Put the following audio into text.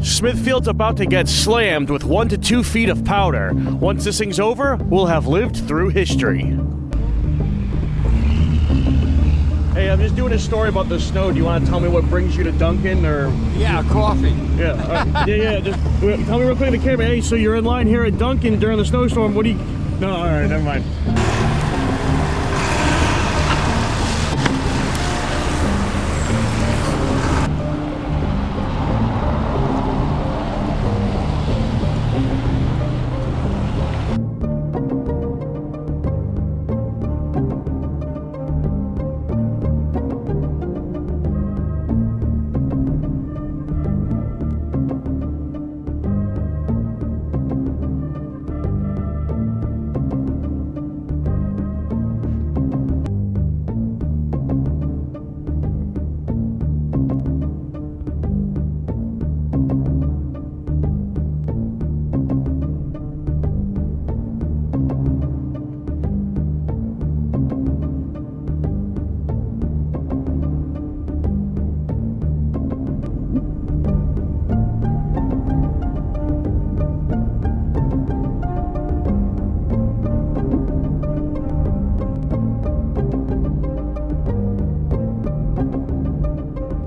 Smithfield's about to get slammed with 1 to 2 feet of powder. Once this thing's over, we'll have lived through history. Hey, I'm just doing a story about the snow. Do you want to tell me what brings you to Duncan, or? Yeah, coffee. Yeah, yeah. Just tell me real quick in the camera. Hey, so you're in line here at Duncan during the snowstorm. What do you? No, all right, never mind.